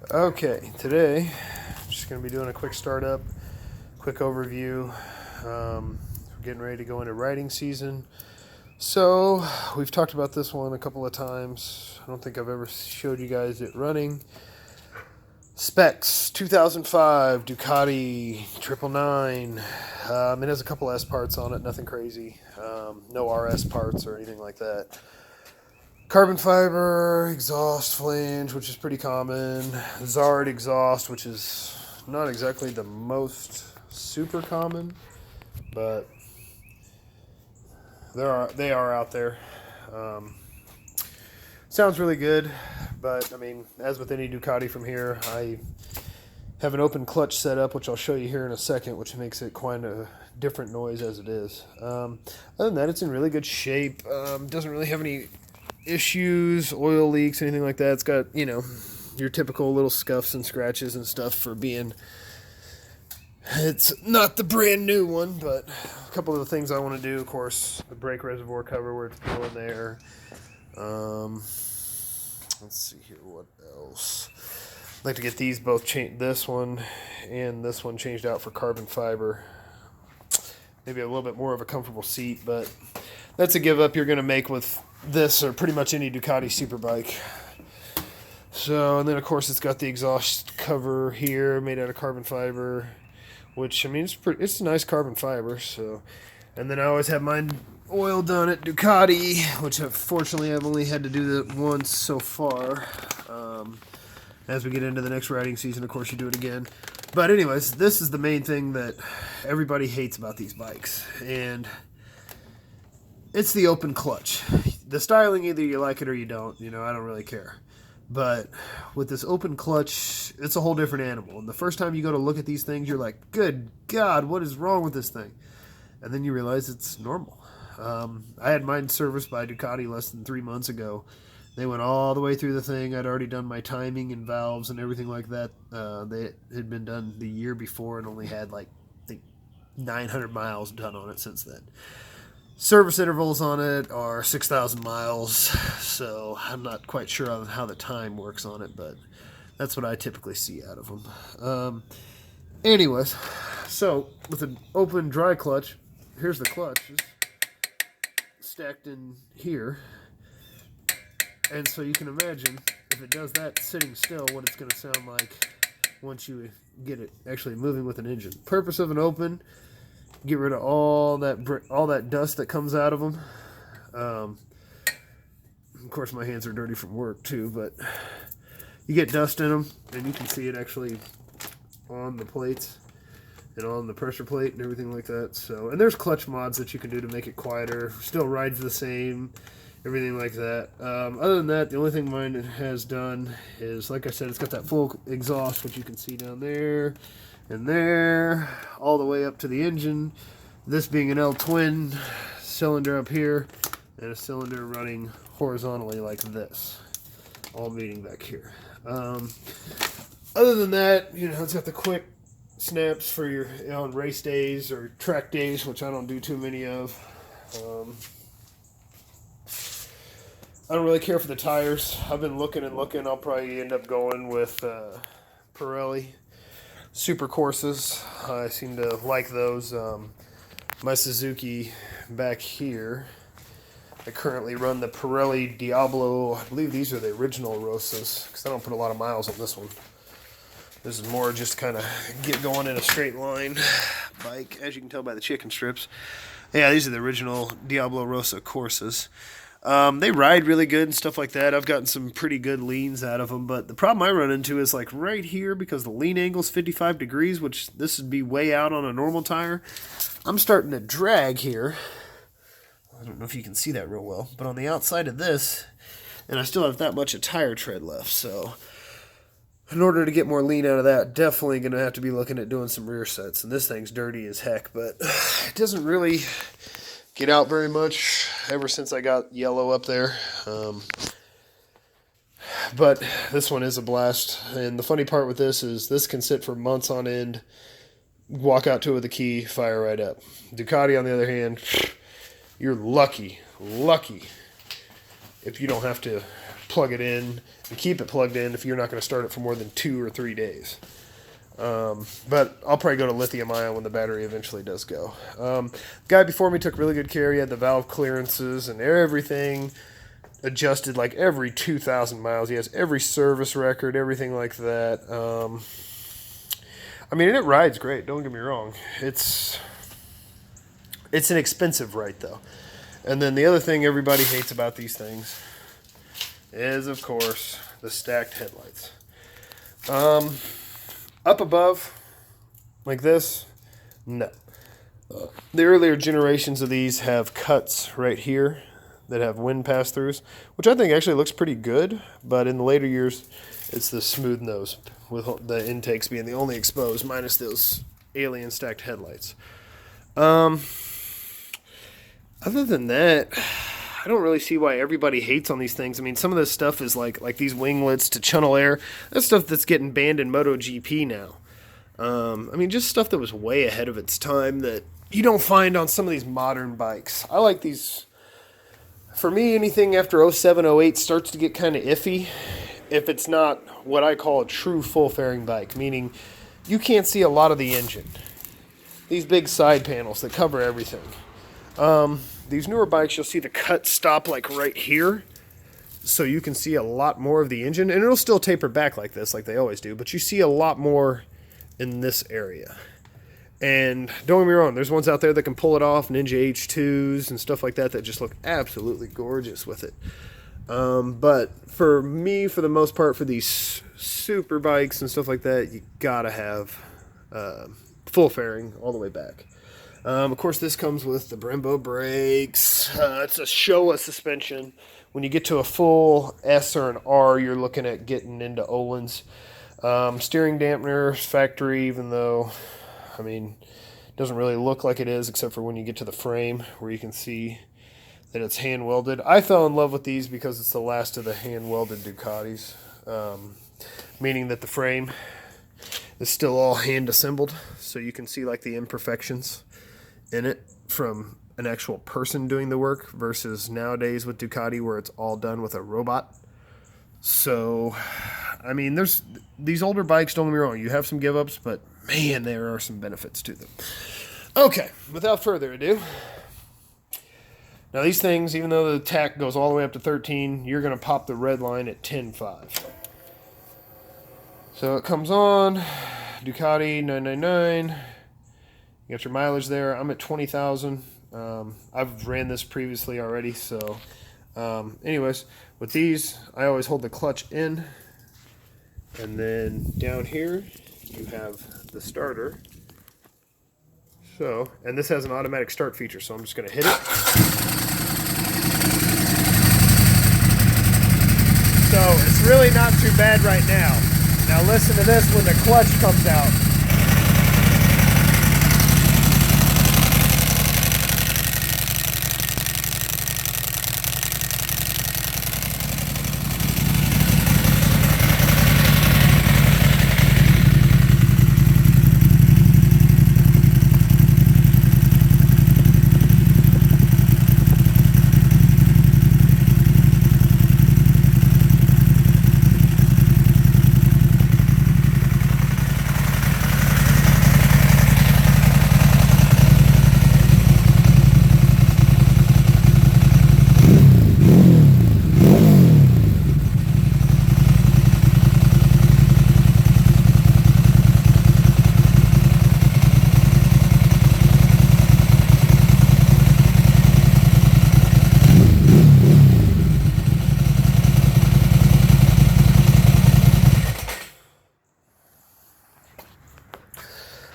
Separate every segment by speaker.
Speaker 1: Okay, today I'm just going to be doing a quick startup, quick overview. We're getting ready to go into riding season. So, we've talked about this one a couple of times. I don't think I've ever showed you guys it running. Specs 2005 Ducati 999. It has a couple S parts on it, nothing crazy. No RS parts or anything like that. Carbon fiber exhaust flange, which is pretty common. Zard exhaust, which is not exactly the most super common, but they are out there. Um, Sounds really good, but I mean, as with any Ducati from here, I have an open clutch setup, which I'll show you here in a second, which makes it quite a different noise as it is. Other than that, it's in really good shape. Doesn't really have any issues, oil leaks, anything like that. It's got, your typical little scuffs and scratches and stuff for being. It's not the brand new one, but a couple of the things I want to do, of course, the brake reservoir cover where it's going there. Let's see here, what else? I'd like to get these both this one and this one changed out for carbon fiber. Maybe a little bit more of a comfortable seat, but that's a give up you're going to make with this or pretty much any Ducati superbike. So, and then of course it's got the exhaust cover here made out of carbon fiber, which I mean it's a nice carbon fiber. So, and then I always have mine oil done at Ducati, which fortunately I've only had to do that once so far. As we get into the next riding season, of course you do it again. But anyways, this is the main thing that everybody hates about these bikes, and it's the open clutch. The styling, either you like it or you don't. I don't really care. But with this open clutch, it's a whole different animal. And the first time you go to look at these things, you're like, good God, what is wrong with this thing? And then you realize it's normal. I had mine serviced by Ducati less than 3 months ago. They went all the way through the thing. I'd already done my timing and valves and everything like that. They had been done the year before and only had I think 900 miles done on it since then. Service intervals on it are 6,000 miles, so I'm not quite sure on how the time works on it, but that's what I typically see out of them. Anyways, so with an open dry clutch, here's the clutch stacked in here, and so you can imagine if it does that sitting still, what it's going to sound like once you get it actually moving with an engine. Purpose of an open: get rid of all that dust that comes out of them. Of course, my hands are dirty from work too, but you get dust in them, and you can see it actually on the plates and on the pressure plate and everything like that. So, and there's clutch mods that you can do to make it quieter. Still rides the same, everything like that. Other than that, the only thing mine has done is, like I said, it's got that full exhaust, which you can see down there and there, all the way up to the engine. This being an L twin cylinder up here, and a cylinder running horizontally like this, all meeting back here. Other than that, it's got the quick snaps for your on race days or track days, which I don't do too many of. I don't really care for the tires. I've been looking and looking. I'll probably end up going with Pirelli Super Courses. I seem to like those. My Suzuki back here, I currently run the Pirelli Diablo. I believe these are the original Rosas, because I don't put a lot of miles on this one. This is more just kind of get going in a straight line bike, as you can tell by the chicken strips. Yeah, these are the original Diablo Rosa Courses. They ride really good and stuff like that. I've gotten some pretty good leans out of them, but the problem I run into is like right here, because the lean angle is 55 degrees, which this would be way out on a normal tire. I'm starting to drag here. I don't know if you can see that real well, but on the outside of this, and I still have that much of tire tread left, so in order to get more lean out of that, definitely going to have to be looking at doing some rear sets. And this thing's dirty as heck, but it doesn't really get out very much ever since I got yellow up there. But this one is a blast. And the funny part with this is this can sit for months on end, walk out to it with a key, fire right up. Ducati, on the other hand, you're lucky if you don't have to plug it in and keep it plugged in if you're not going to start it for more than 2 or 3 days. But I'll probably go to lithium ion when the battery eventually does go. Guy before me took really good care. He had the valve clearances and everything adjusted like every 2,000 miles. He has every service record, everything like that. I mean, and it rides great. Don't get me wrong. It's an expensive right though. And then the other thing everybody hates about these things is, of course, the stacked headlights. Up above, like this, no. The earlier generations of these have cuts right here that have wind pass-throughs, which I think actually looks pretty good, but in the later years, it's the smooth nose, with the intakes being the only exposed, minus those alien stacked headlights. Other than that, I don't really see why everybody hates on these things. I mean, some of this stuff is like these winglets to channel air. That's stuff that's getting banned in MotoGP now. I mean, just stuff that was way ahead of its time that you don't find on some of these modern bikes. I like these. For me, anything after 07, 08 starts to get kind of iffy if it's not what I call a true full-fairing bike, meaning you can't see a lot of the engine. These big side panels that cover everything. These newer bikes, you'll see the cut stop like right here, so you can see a lot more of the engine, and it'll still taper back like this, like they always do, but you see a lot more in this area. And don't get me wrong, there's ones out there that can pull it off, Ninja H2s and stuff like that just look absolutely gorgeous with it. But for me, for the most part, for these super bikes and stuff like that, you gotta have full fairing all the way back. Of course, this comes with the Brembo brakes. It's a Showa suspension. When you get to a full S or an R, you're looking at getting into Öhlins. Steering dampener, factory, even though, I mean, it doesn't really look like it is, except for when you get to the frame, where you can see that it's hand-welded. I fell in love with these because it's the last of the hand-welded Ducatis, meaning that the frame is still all hand-assembled, so you can see like the imperfections in it from an actual person doing the work versus nowadays with Ducati where it's all done with a robot. So, I mean, there's these older bikes, don't get me wrong, you have some give-ups, but man, there are some benefits to them. Okay, without further ado, now these things, even though the tach goes all the way up to 13, you're going to pop the red line at 10.5. So it comes on, Ducati 999. You got your mileage there. I'm at 20,000. I've ran this previously already, so anyways, with these, I always hold the clutch in, and then down here you have the starter. So, and this has an automatic start feature, so I'm just going to hit it. So it's really not too bad right now. Now listen to this when the clutch comes out.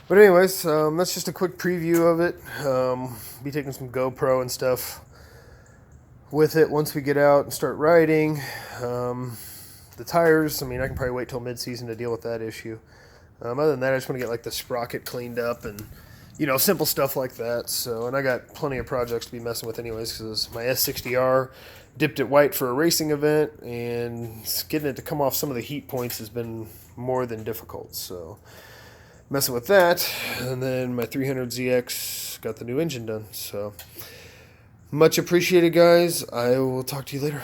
Speaker 1: But anyways, that's just a quick preview of it. Be taking some GoPro and stuff with it once we get out and start riding. The tires, I mean, I can probably wait till mid-season to deal with that issue. Other than that, I just want to get like the sprocket cleaned up and, you know, simple stuff like that. So, and I got plenty of projects to be messing with anyways, because my S60R dipped it white for a racing event, and getting it to come off some of the heat points has been more than difficult. So, messing with that, and then my 300ZX got the new engine done. So, much appreciated, guys. I will talk to you later.